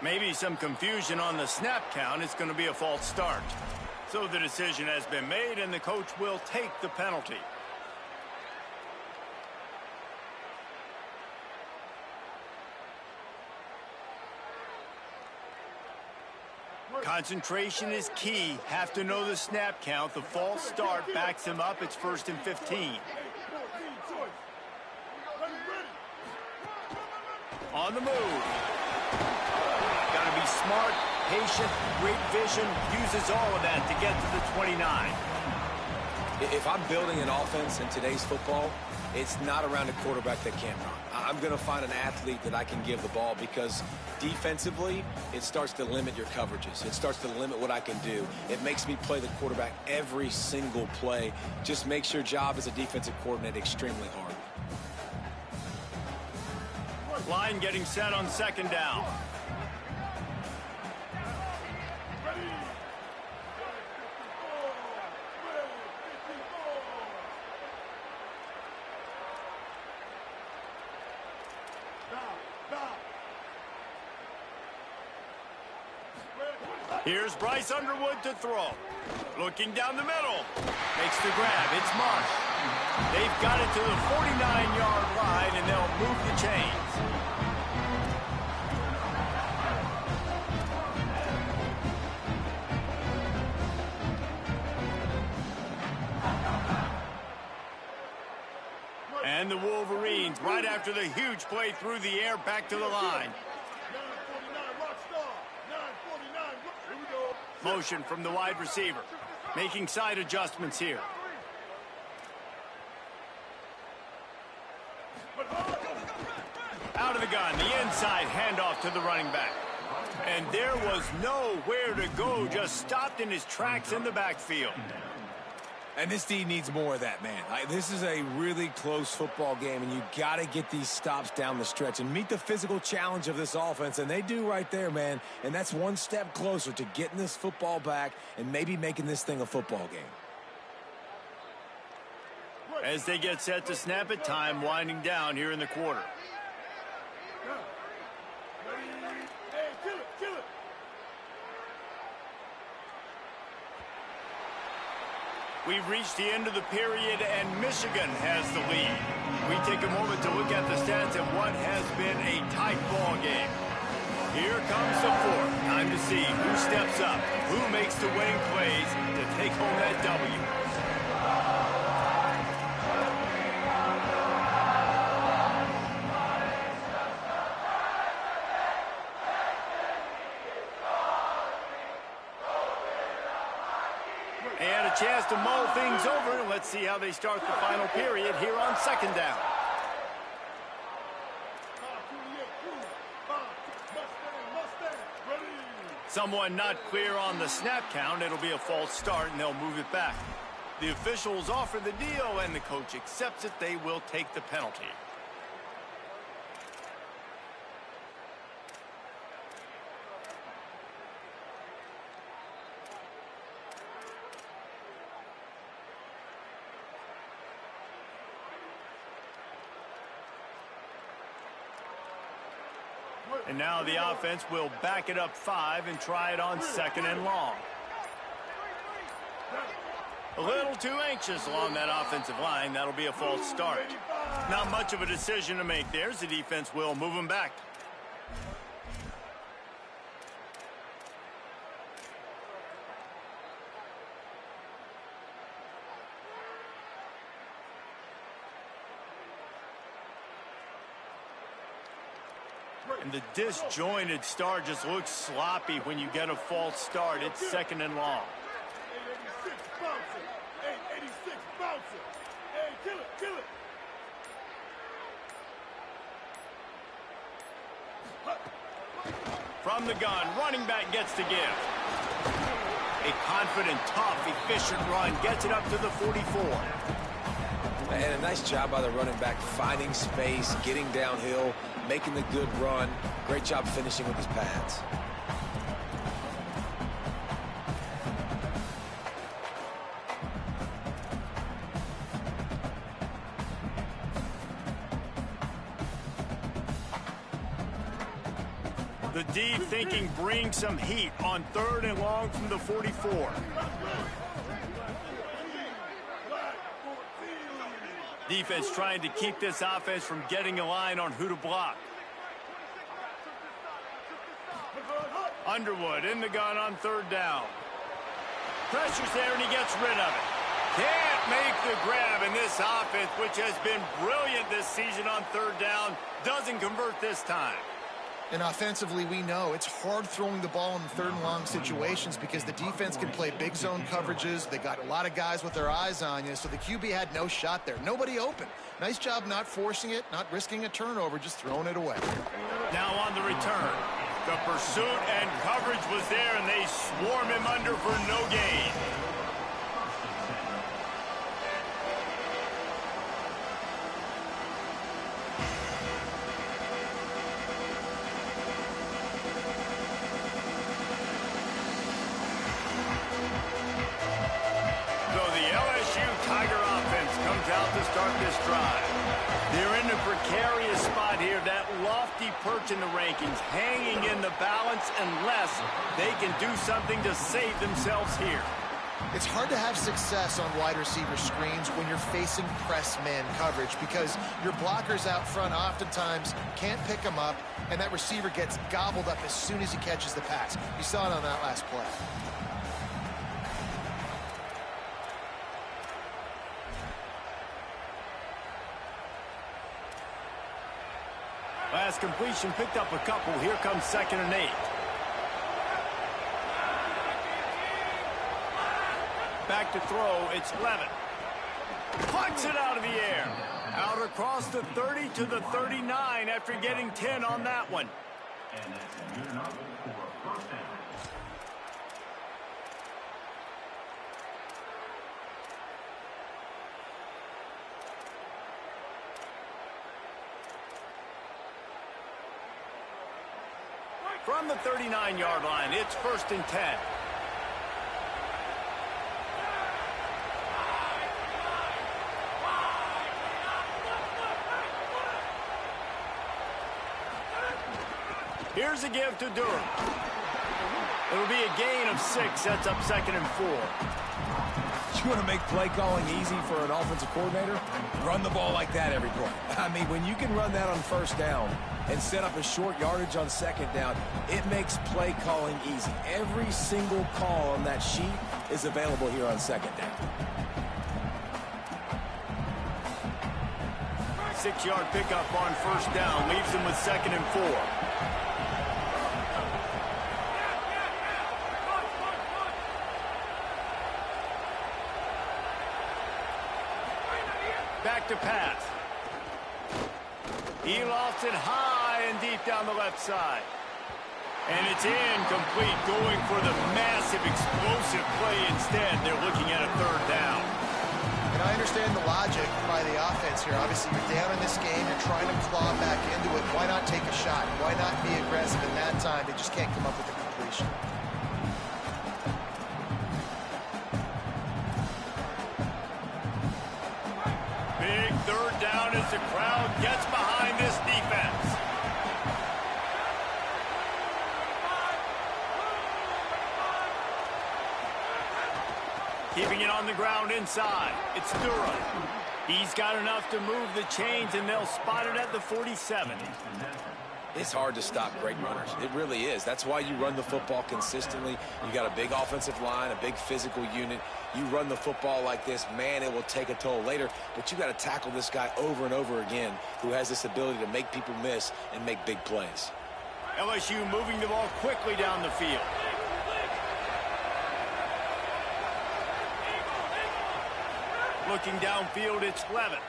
Maybe some confusion on the snap count. It's going to be a false start. So the decision has been made, and the coach will take the penalty. Concentration is key. Have to know the snap count. The false start backs him up. It's 1st and 15. On the move. Got to be smart, patient, great vision. Uses all of that to get to the 29. If I'm building an offense in today's football, it's not around a quarterback that can't run. I'm going to find an athlete that I can give the ball, because defensively, it starts to limit your coverages. It starts to limit what I can do. It makes me play the quarterback every single play. Just makes your job as a defensive coordinator extremely hard. Line getting set on 2nd down. Here's Bryce Underwood to throw. Looking down the middle. Makes the grab. It's Marsh. They've got it to the 49-yard line, and they'll move the chains. And the Wolverines, right after the huge play through the air, back to the line. Motion from the wide receiver. Making side adjustments here. Out of the gun, the inside handoff to the running back. And there was nowhere to go, just stopped in his tracks in the backfield. And this D needs more of that, man. This is a really close football game, and you got to get these stops down the stretch and meet the physical challenge of this offense, and they do right there, man. And that's one step closer to getting this football back and maybe making this thing a football game. As they get set to snap it, time winding down here in the quarter. We've reached the end of the period, and Michigan has the lead. We take a moment to look at the stats of what has been a tight ball game. Here comes the 4th. Time to see who steps up, who makes the winning plays to take home that W. And a chance to mull things over. Let's see how they start the final period here on 2nd down. Someone not clear on the snap count. It'll be a false start, and they'll move it back. The officials offer the deal, and the coach accepts it. They will take the penalty. And now the offense will back it up 5 and try it on 2nd and long. A little too anxious along that offensive line. That'll be a false start. Not much of a decision to make there. The defense will move them back. And the disjointed start just looks sloppy when you get a false start. It's 2nd and long. 886 bouncer. 886 bouncer. Hey, kill it, kill it. From the gun, running back gets the give. A confident, tough, efficient run gets it up to the 44. And a nice job by the running back, finding space, getting downhill, making the good run. Great job finishing with his pads. The D thinking bring some heat on 3rd and long from the 44. Defense trying to keep this offense from getting a line on who to block. Underwood in the gun on 3rd down. Pressure's there and he gets rid of it. Can't make the grab, and this offense, which has been brilliant this season on 3rd down, doesn't convert this time. And offensively, we know it's hard throwing the ball in 3rd and long situations because the defense can play big zone coverages. They got a lot of guys with their eyes on you, so the QB had no shot there. Nobody open. Nice job not forcing it, not risking a turnover, just throwing it away. Now on the return. The pursuit and coverage was there, and they swarm him under for no gain. Out to start this drive. They're in a precarious spot here, that lofty perch in the rankings, hanging in the balance unless they can do something to save themselves here. It's hard to have success on wide receiver screens when you're facing press man coverage because your blockers out front oftentimes can't pick them up, and that receiver gets gobbled up as soon as he catches the pass. You saw it on that last play. Last completion picked up a couple. Here comes 2nd and 8. Back to throw. It's Levitt. Punts it out of the air. Out across the 30 to the 39 after getting 10 on that one. And that's your number for 1st down. From the 39-yard line, it's 1st and 10. Here's a give to Durham. It'll be a gain of 6. Sets up 2nd and 4. You want to make play calling easy for an offensive coordinator? Run the ball like that every play. I mean, when you can run that on 1st down and set up a short yardage on 2nd down, it makes play calling easy. Every single call on that sheet is available here on 2nd down. 6-yard pickup on 1st down leaves them with 2nd and 4. Back to pass. He lofts it high and deep down the left side. And it's incomplete, going for the massive explosive play instead. They're looking at a 3rd down. And I understand the logic by the offense here. Obviously, you're down in this game. You're trying to claw back into it. Why not take a shot? Why not be aggressive in that time? They just can't come up with a completion. Big 3rd down as the crowd gets behind this defense. Keeping it on the ground inside. It's Durham. He's got enough to move the chains, and they'll spot it at the 47. It's hard to stop great runners. It really is. That's why you run the football consistently. You got a big offensive line, a big physical unit. You run the football like this, man, it will take a toll later. But you got to tackle this guy over and over again who has this ability to make people miss and make big plays. LSU moving the ball quickly down the field. Looking downfield, it's Levitt.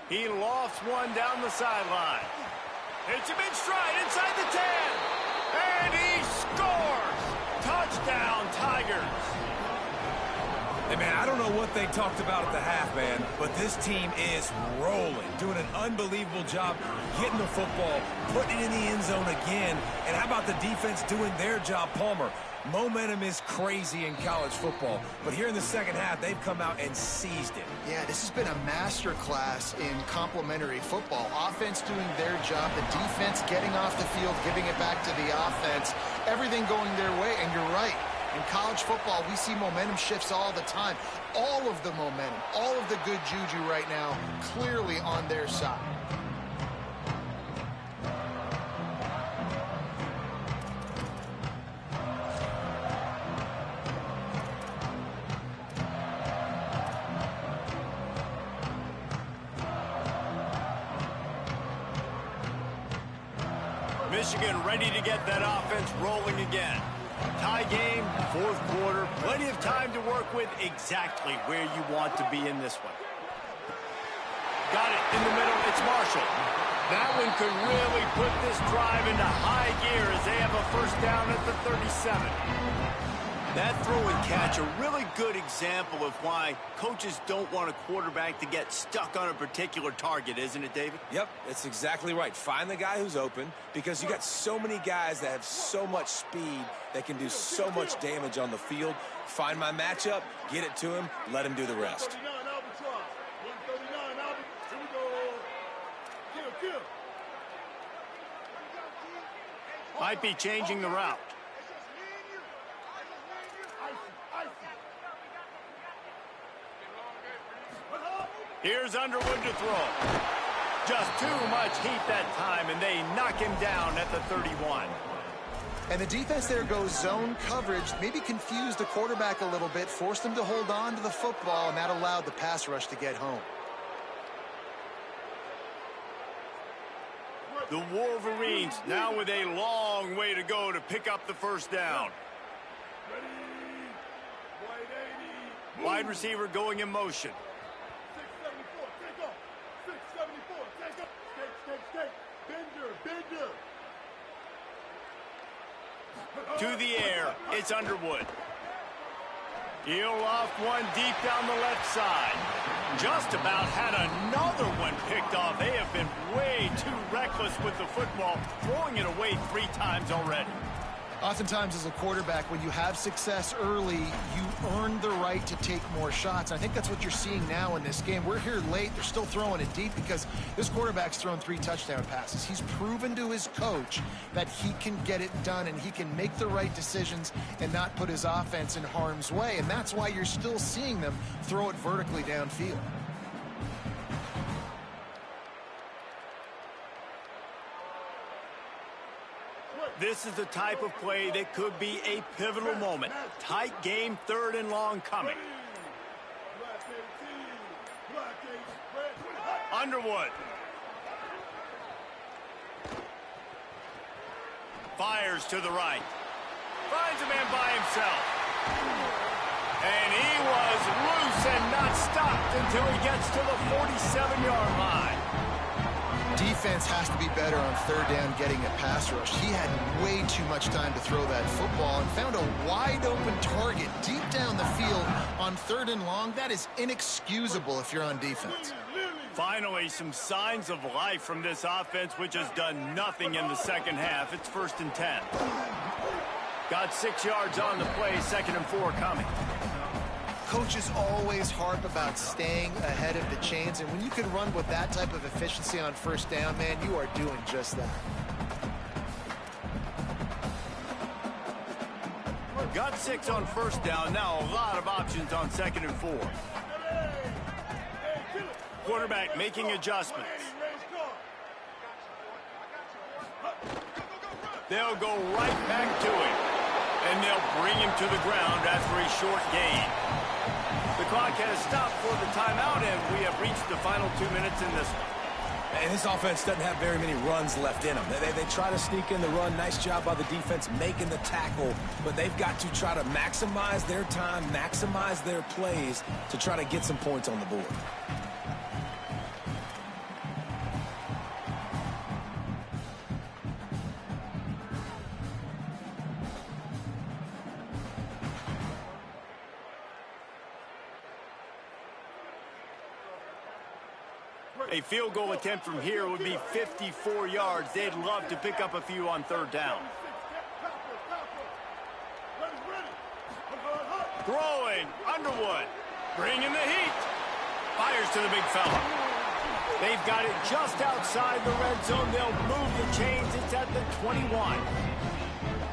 He lofts one down the sideline. It's him in stride inside the 10. And he scores! Touchdown, Tigers. Hey, man, I don't know what they talked about at the half, man, but this team is rolling, doing an unbelievable job getting the football, putting it in the end zone again. And how about the defense doing their job, Palmer? Momentum is crazy in college football, but here in the second half, they've come out and seized it. Yeah, this has been a master class in complementary football. Offense doing their job, the defense getting off the field, giving it back to the offense, everything going their way, and you're right. In college football, we see momentum shifts all the time. All of the momentum, all of the good juju right now, clearly on their side. Michigan ready to get that offense rolling again. Tie game, fourth quarter, plenty of time to work with, exactly where you want to be in this one. Got it in the middle, it's Marshall. That one could really put this drive into high gear as they have a first down at the 37. That throw and catch, a really good example of why coaches don't want a quarterback to get stuck on a particular target, isn't it, David? Yep, it's exactly right. Find the guy who's open, because you got so many guys that have so much speed that can do so much damage on the field. Find my matchup, get it to him, let him do the rest. 139, Albert. Here we go. Kill. Might be changing the route. Here's Underwood to throw. Just too much heat that time, and they knock him down at the 31. And the defense there goes zone coverage, maybe confused the quarterback a little bit, forced him to hold on to the football, and that allowed the pass rush to get home. The Wolverines now with a long way to go to pick up the first down. Wide receiver going in motion. 674, take off. Skate. Bender. To the air, it's Underwood. He'll off one deep down the left side. Just about had another one picked off. They have been way too reckless with the football, throwing it away 3 times already. Oftentimes as a quarterback, when you have success early, you earn the right to take more shots. I think that's what you're seeing now in this game. We're here late. They're still throwing it deep because this quarterback's thrown 3 touchdown passes. He's proven to his coach that he can get it done and he can make the right decisions and not put his offense in harm's way. And that's why you're still seeing them throw it vertically downfield. This is the type of play that could be a pivotal moment. Tight game, 3rd and long coming. Underwood. Fires to the right. Finds a man by himself. And he was loose and not stopped until he gets to the 47-yard line. Defense has to be better on 3rd down getting a pass rush. He had way too much time to throw that football and found a wide open target deep down the field on 3rd and long. That is inexcusable if you're on defense. Finally, some signs of life from this offense, which has done nothing in the second half. It's 1st and 10. Got 6 yards on the play, 2nd and 4 coming. Coaches always harp about staying ahead of the chains, and when you can run with that type of efficiency on 1st down, man, you are doing just that. Got 6 on 1st down, now a lot of options on 2nd and 4. Quarterback making adjustments. They'll go right back to him, and they'll bring him to the ground after a short gain. The clock has stopped for the timeout, and we have reached the final 2 minutes in this one. And this offense doesn't have very many runs left in them. They try to sneak in the run. Nice job by the defense making the tackle, but they've got to try to maximize their time, maximize their plays to try to get some points on the board. A field goal attempt from here would be 54 yards. They'd love to pick up a few on third down. Throwing, Underwood, bringing the heat. Fires to the big fella. They've got it just outside the red zone. They'll move the chains. It's at the 21.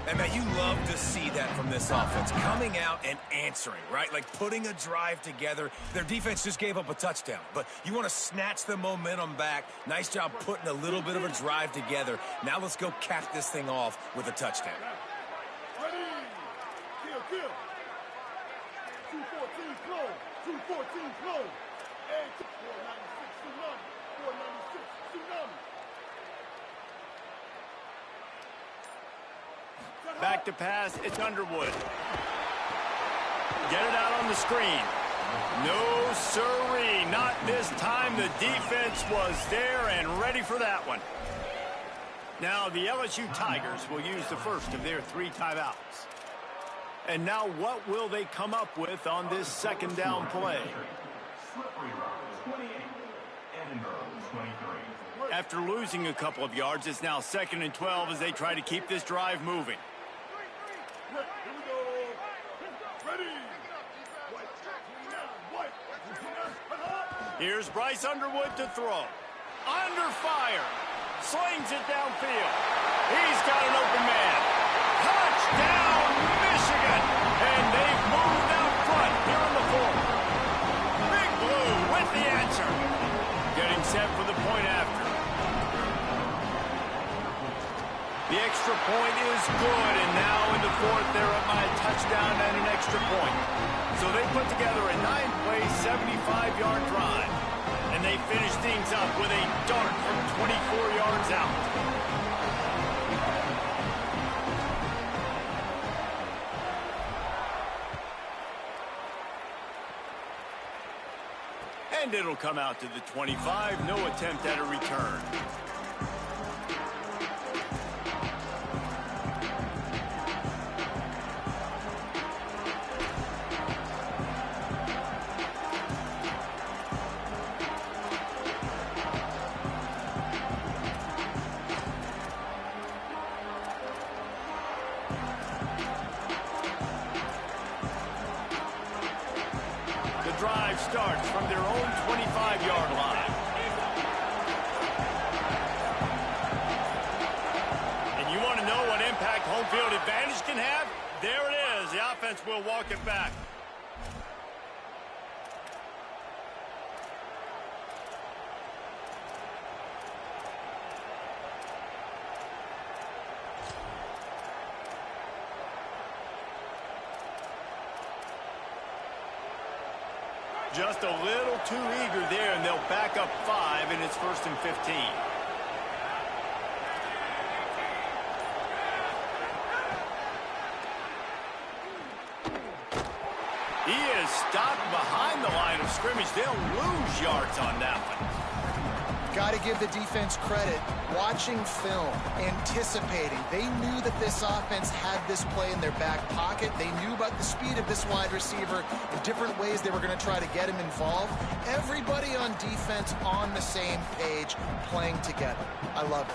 And, man, you love to see that from this offense, coming out and answering, right? Like putting a drive together. Their defense just gave up a touchdown, but you want to snatch the momentum back. Nice job putting a little bit of a drive together. Now let's go cap this thing off with a touchdown. Ready. Kill. 214 close. 214 close. And 496 tsunami. 496 tsunami. Back to pass, it's Underwood. Get it out on the screen. No siree, not this time. The defense was there and ready for that one. Now the LSU Tigers will use the first of their 3 timeouts. And now what will they come up with on this second down play? After losing a couple of yards, it's now 2nd and 12 as they try to keep this drive moving. Here's Bryce Underwood to throw. Under fire. Slings it downfield. He's got an open man. Touchdown, Michigan. And they've moved out front here on the 4th. Big Blue with the answer. Getting set for the point after. The extra point is good, and now in the 4th, they're up by a touchdown and an extra point. So they put together a 9-play, 75-yard drive, and they finish things up with a dart from 24 yards out. And it'll come out to the 25, no attempt at a return. Drive starts from their own 25-yard line. And you want to know what impact home field advantage can have? There it is. The offense will walk it back. Just a little too eager there, and they'll back up 5, and it's 1st and 15. He is stopped behind the line of scrimmage. They'll lose yards on that one. Got to give the defense credit. Watching film, anticipating. They knew that this offense had this play in their back pocket. They knew about the speed of this wide receiver and different ways they were going to try to get him involved. Everybody on defense on the same page, playing together. I love it.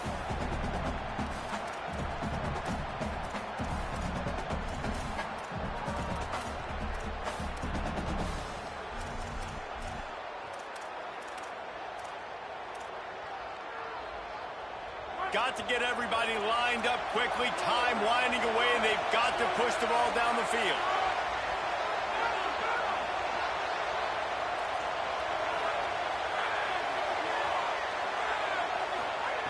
Got to get everybody lined up quickly, time winding away, and they've got to push the ball down the field.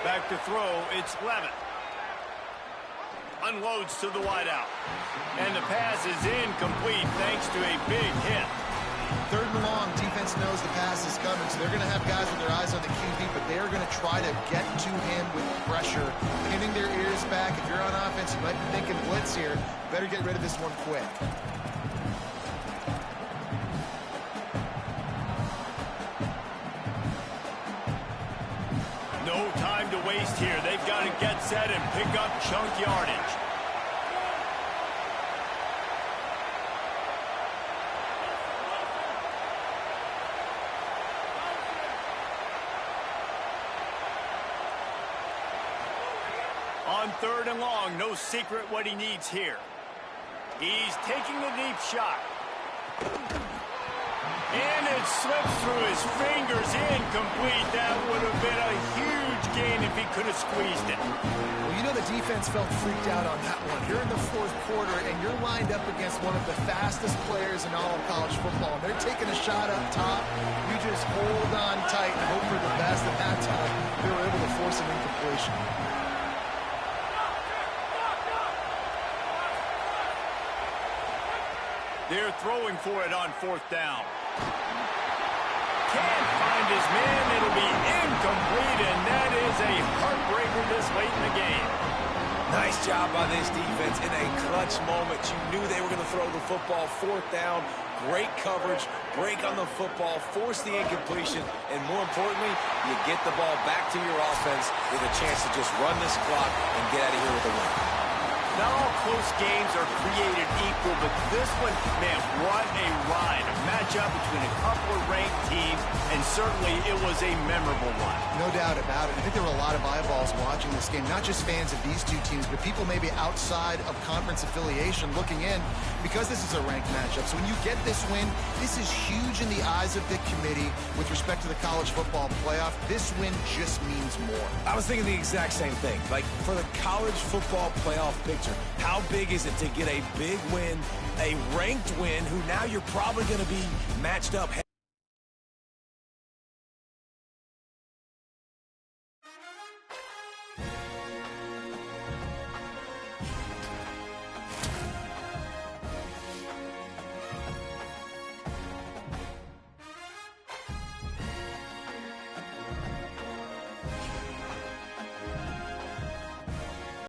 Back to throw, it's Levitt. Unloads to the wideout. And the pass is incomplete thanks to a big hit. 3rd and long, defense knows the pass is coming, so they're going to have guys with their eyes on the QB, but they are going to try to get to him with pressure, pinning their ears back. If you're on offense, you might be thinking blitz here. Better get rid of this one quick. No time to waste here. They've got to get set and pick up chunk yardage. On 3rd and long, no secret what he needs here. He's taking a deep shot. And it slips through his fingers, incomplete. That would have been a huge gain if he could have squeezed it. Well, you know the defense felt freaked out on that one. You're in the 4th quarter, and you're lined up against one of the fastest players in all of college football. And they're taking a shot up top. You just hold on tight and hope for the best. At that time, they were able to force an incompletion. They're throwing for it on 4th down. Can't find his man. It'll be incomplete, and that is a heartbreaker this late in the game. Nice job by this defense in a clutch moment. You knew they were going to throw the football. 4th down, great coverage, break on the football, force the incompletion, and more importantly, you get the ball back to your offense with a chance to just run this clock and get out of here with a win. Not all close games are created equal, but this one, man, what a ride. A matchup between a couple of ranked teams, and certainly it was a memorable one. No doubt about it. I think there were a lot of eyeballs watching this game, not just fans of these two teams, but people maybe outside of conference affiliation looking in, because this is a ranked matchup. So when you get this win, this is huge in the eyes of the committee with respect to the college football playoff. This win just means more. I was thinking the exact same thing. Like, for the college football playoff picture, how big is it to get a big win, a ranked win, who now you're probably going to be matched up